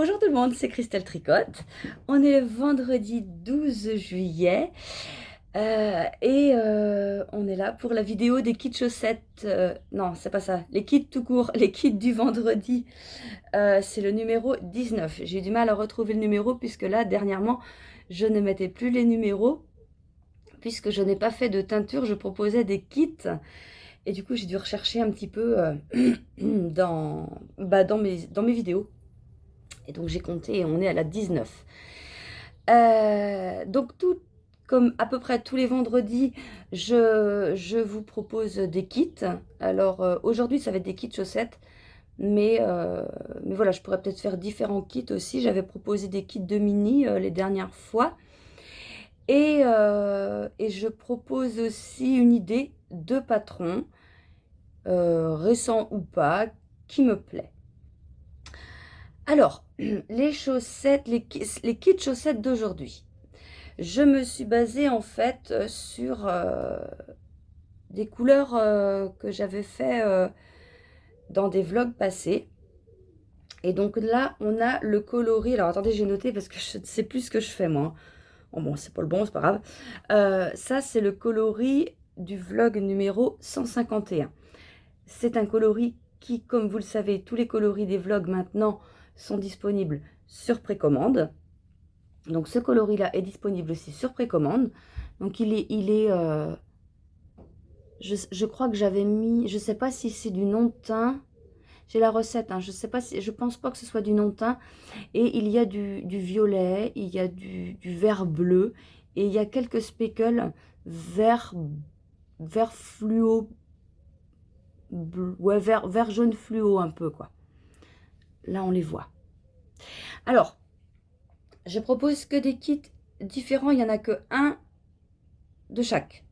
Bonjour tout le monde, c'est Christelle Tricotte. On est le vendredi 12 juillet on est là pour la vidéo des kits chaussettes. Non, c'est pas ça, les kits tout court, les kits du vendredi. C'est le numéro 19. J'ai eu du mal à retrouver le numéro puisque là, dernièrement, je ne mettais plus les numéros. Puisque je n'ai pas fait de teinture, je proposais des kits. Et du coup, j'ai dû rechercher un petit peu dans mes vidéos. Et donc j'ai compté et on est à la 19. Donc tout comme à peu près tous les vendredis, je vous propose des kits. Alors aujourd'hui ça va être des kits chaussettes, mais voilà, je pourrais peut-être faire différents kits aussi. J'avais proposé des kits de mini les dernières fois. Et je propose aussi une idée de patron, récent ou pas, qui me plaît. Alors, les chaussettes, les kits chaussettes d'aujourd'hui. Je me suis basée en fait sur des couleurs que j'avais fait dans des vlogs passés. Et donc là, on a le coloris. Alors attendez, j'ai noté parce que je ne sais plus ce que je fais moi. Oh, bon, c'est pas le bon, c'est pas grave. Ça, c'est le coloris du vlog numéro 151. C'est un coloris qui, comme vous le savez, tous les coloris des vlogs maintenant sont disponibles sur précommande. Donc ce coloris-là est disponible aussi sur précommande. Donc je crois que j'avais mis, je sais pas si c'est du non teint. J'ai la recette, hein, je sais pas si, je pense pas que ce soit du non teint. Et il y a du violet, il y a du vert bleu et il y a quelques speckles vert fluo, bleu, ouais, vert jaune fluo un peu quoi. Là on les voit. Alors, je propose que des kits différents, il y en a que un de chaque.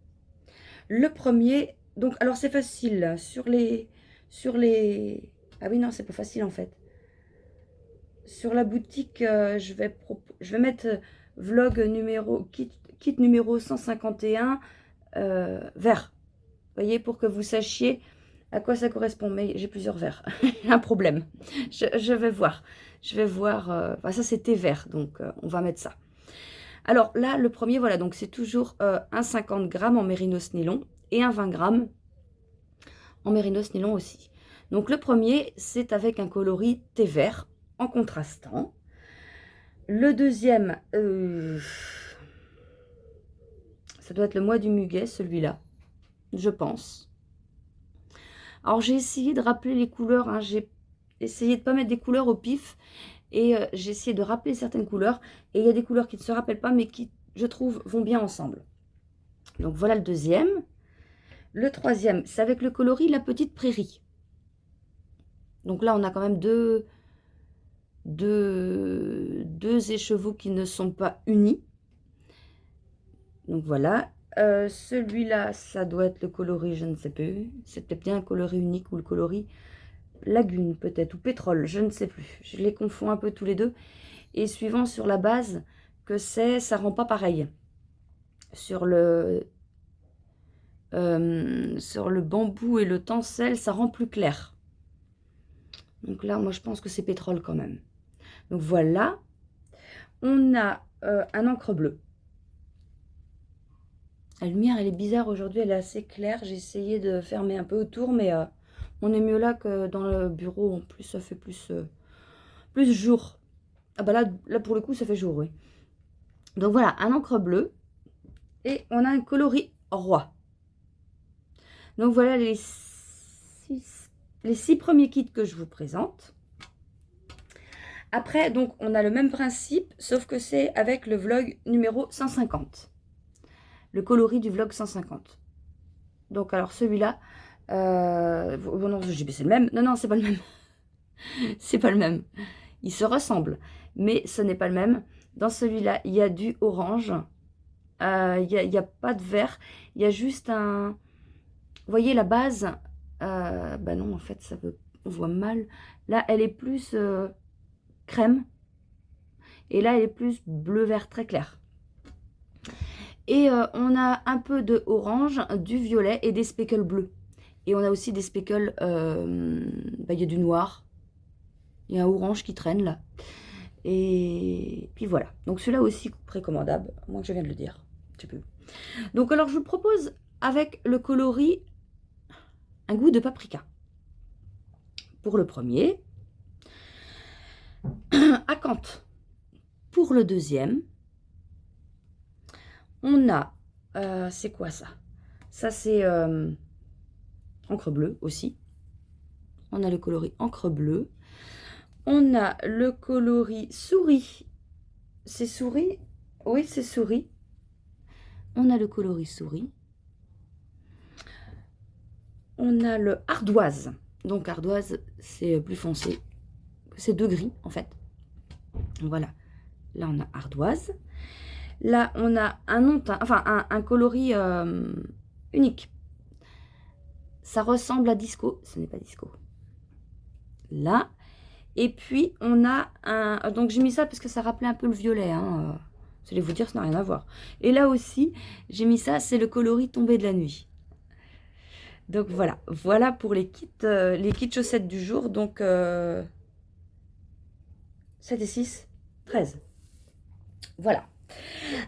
Le premier, donc, alors c'est facile, sur les... Ah oui, non, c'est pas facile en fait. Sur la boutique, je vais mettre vlog numéro, kit numéro 151, vert. Vous voyez, pour que vous sachiez à quoi ça correspond. Mais j'ai plusieurs verts, un problème. Je vais voir. Je vais voir, ça c'était vert, donc on va mettre ça. Alors là, le premier, voilà, donc c'est toujours un 50 grammes en mérinos nylon et un 20 grammes en mérinos nylon aussi. Donc le premier, c'est avec un coloris thé vert en contrastant. Le deuxième, ça doit être le mois du muguet, celui-là, je pense. Alors j'ai essayé de rappeler les couleurs, hein, j'ai essayé de ne pas mettre des couleurs au pif. Et j'ai essayé de rappeler certaines couleurs. Et il y a des couleurs qui ne se rappellent pas, mais qui, je trouve, vont bien ensemble. Donc voilà le deuxième. Le troisième, c'est avec le coloris La Petite Prairie. Donc là, on a quand même deux écheveaux qui ne sont pas unis. Donc voilà. Celui-là, ça doit être le coloris, je ne sais plus. C'est peut-être bien un coloris unique ou le coloris Lagune peut-être, ou pétrole, je ne sais plus. Je les confonds un peu tous les deux. Et suivant sur la base que c'est, ça rend pas pareil. Sur le bambou et le tencel, ça rend plus clair. Donc là, moi, je pense que c'est pétrole quand même. Donc voilà. On a un encre bleu. La lumière, elle est bizarre aujourd'hui, elle est assez claire. J'ai essayé de fermer un peu autour, mais on est mieux là que dans le bureau. En plus, ça fait plus jour. Ah bah là, pour le coup, ça fait jour, oui. Donc voilà, un encre bleu. Et on a un coloris roi. Donc voilà les 6 premiers kits que je vous présente. Après, donc, on a le même principe, sauf que c'est avec le vlog numéro 150. Le coloris du vlog 150. Donc, alors celui-là, non, c'est le même. Non, non, c'est pas le même. C'est pas le même. Ils se ressemblent, mais ce n'est pas le même. Dans celui-là, il y a du orange. Il n'y a pas de vert. Il y a juste un... Vous voyez la base, bah non, en fait, on voit mal. Là, elle est plus crème. Et là, elle est plus bleu-vert très clair. Et on a un peu de orange, du violet et des speckles bleus. Et on a aussi des speckles, bah, il y a du noir. Il y a un orange qui traîne là. Et puis voilà. Donc celui-là aussi précommandable, moi que je viens de le dire. Je sais plus. Donc alors je vous propose avec le coloris un goût de paprika. Pour le premier. Acanthe. Pour le deuxième. On a, c'est quoi ça? Ça c'est encre bleue aussi. On a le coloris encre bleue. On a le coloris souris. C'est souris? Oui, c'est souris. On a le coloris souris. On a le ardoise. Donc ardoise, c'est plus foncé. C'est de gris, en fait. Voilà. Là, on a ardoise. Là, on a un non teint, enfin, un coloris unique. Ça ressemble à disco. Ce n'est pas disco. Là. Et puis, on a un... Donc, j'ai mis ça parce que ça rappelait un peu le violet. Hein. Vous allez vous dire, ça n'a rien à voir. Et là aussi, j'ai mis ça, c'est le coloris tombé de la nuit. Donc, voilà. Voilà pour les kits chaussettes du jour. Donc, 7 et 6, 13. Voilà.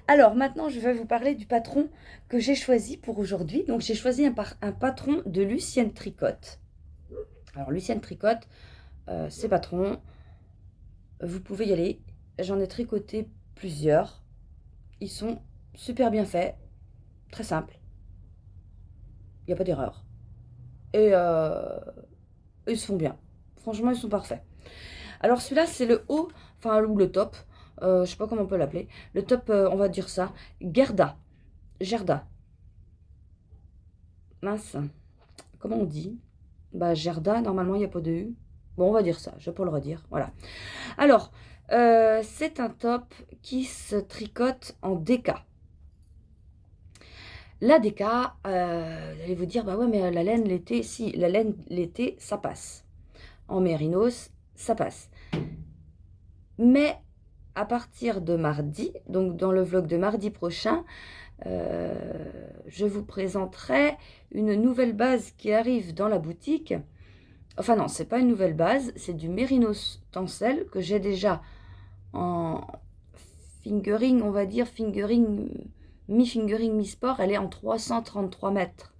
Alors, maintenant, je vais vous parler du patron que j'ai choisi pour aujourd'hui. Donc, j'ai choisi un patron de Lucienne Tricotte. Alors, Lucienne Tricotte, ces patrons, vous pouvez y aller. J'en ai tricoté plusieurs. Ils sont super bien faits, très simples. Il n'y a pas d'erreur. Et ils se font bien. Franchement, ils sont parfaits. Alors celui-là, c'est le haut, enfin, ou le top. Je sais pas comment on peut l'appeler. Le top, on va dire ça. Gerda. Mince. Comment on dit? Bah, Gerda, normalement, il n'y a pas de U. Bon, on va dire ça. Je vais pas le redire. Voilà. Alors, c'est un top qui se tricote en DK. La DK, vous allez vous dire, bah ouais, mais la laine l'été, si, la laine l'été, ça passe. En mérinos, ça passe. Mais à partir de mardi, donc dans le vlog de mardi prochain, je vous présenterai une nouvelle base qui arrive dans la boutique. Enfin non, c'est pas une nouvelle base, c'est du mérinos tencel que j'ai déjà en fingering, on va dire, fingering, mi-fingering, mi-sport. Elle est en 333 mètres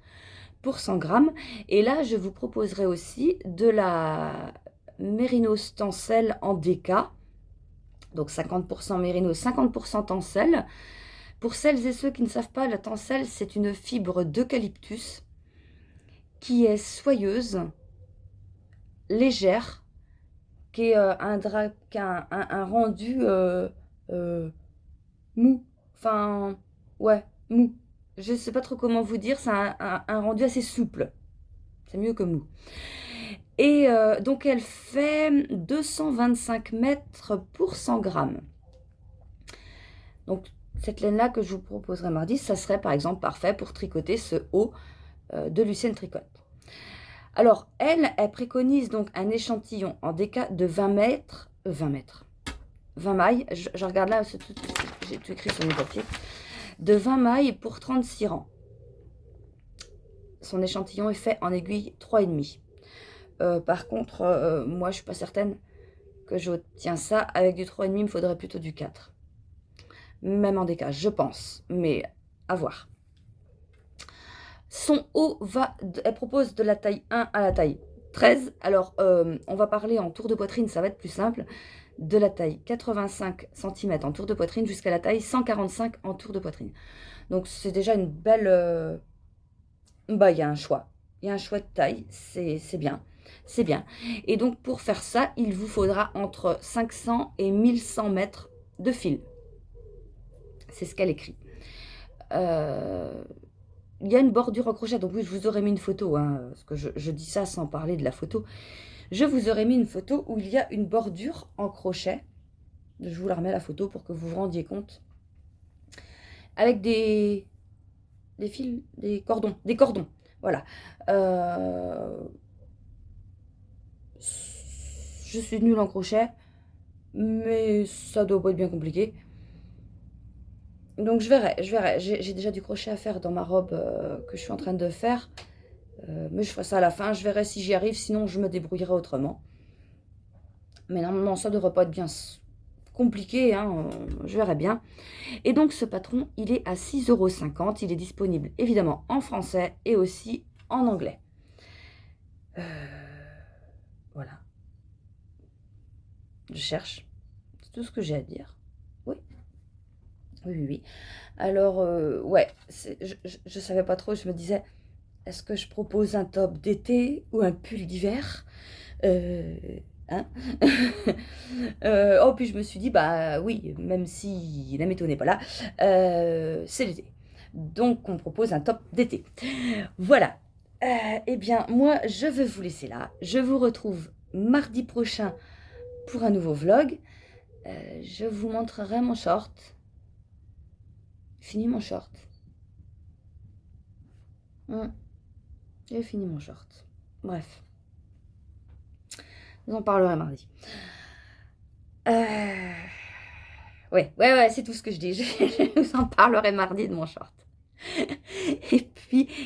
pour 100 grammes. Et là, je vous proposerai aussi de la mérinos tencel en DK. Donc 50% mérinos, 50% tencel. Pour celles et ceux qui ne savent pas, la tencel, c'est une fibre d'eucalyptus qui est soyeuse, légère, qui est un rendu mou. Enfin, ouais, mou. Je ne sais pas trop comment vous dire, c'est un rendu assez souple. C'est mieux que mou. Et donc, elle fait 225 mètres pour 100 grammes. Donc, cette laine-là que je vous proposerai mardi, ça serait par exemple parfait pour tricoter ce haut de Lucienne Tricotte. Alors, elle préconise donc un échantillon en DK de 20 mailles. Je regarde là, j'ai tout écrit sur mes papiers. De 20 mailles pour 36 rangs. Son échantillon est fait en aiguille 3,5. Par contre, moi, je ne suis pas certaine que j'obtiens ça. Avec du 3,5, il me faudrait plutôt du 4. Même en DK, je pense. Mais à voir. Son haut elle propose de la taille 1 à la taille 13. Alors, on va parler en tour de poitrine, ça va être plus simple. De la taille 85 cm en tour de poitrine jusqu'à la taille 145 en tour de poitrine. Donc, c'est déjà une belle... Bah, il y a un choix. Il y a un choix de taille, c'est bien. C'est bien. Et donc, pour faire ça, il vous faudra entre 500 et 1100 mètres de fil. C'est ce qu'elle écrit. Il y a une bordure en crochet, donc oui, je vous aurais mis une photo, hein, parce que je dis ça sans parler de la photo. Je vous aurais mis une photo où il y a une bordure en crochet. Je vous la remets la photo pour que vous vous rendiez compte. Avec des fils, des cordons, voilà. Je suis nulle en crochet, mais ça doit pas être bien compliqué. Donc je verrai. J'ai déjà du crochet à faire dans ma robe que je suis en train de faire. Mais je ferai ça à la fin. Je verrai si j'y arrive. Sinon, je me débrouillerai autrement. Mais normalement, ça devrait pas être bien compliqué, hein, je verrai bien. Et donc ce patron, il est à 6,50 €. Il est disponible évidemment en français et aussi en anglais. Voilà. Je cherche. C'est tout ce que j'ai à dire. Oui. Oui, oui, oui. Alors, ouais, je savais pas trop, je me disais, est-ce que je propose un top d'été ou un pull d'hiver? Hein? Oh, puis je me suis dit, bah oui, même si la météo n'est pas là, c'est l'été. Donc, on propose un top d'été. Voilà. Eh bien, moi, je vais vous laisser là. Je vous retrouve mardi prochain pour un nouveau vlog. Je vous montrerai mon short. Fini mon short. J'ai fini mon short. Bref. Vous en parlerez mardi. Ouais, c'est tout ce que je dis. Je vous en parlerai mardi de mon short.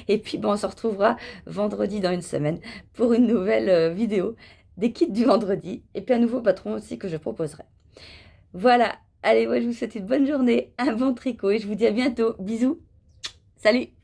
Et puis bon, on se retrouvera vendredi dans une semaine pour une nouvelle vidéo des kits du vendredi. Et puis un nouveau patron aussi que je proposerai. Voilà. Allez, moi je vous souhaite une bonne journée, un bon tricot et je vous dis à bientôt. Bisous. Salut.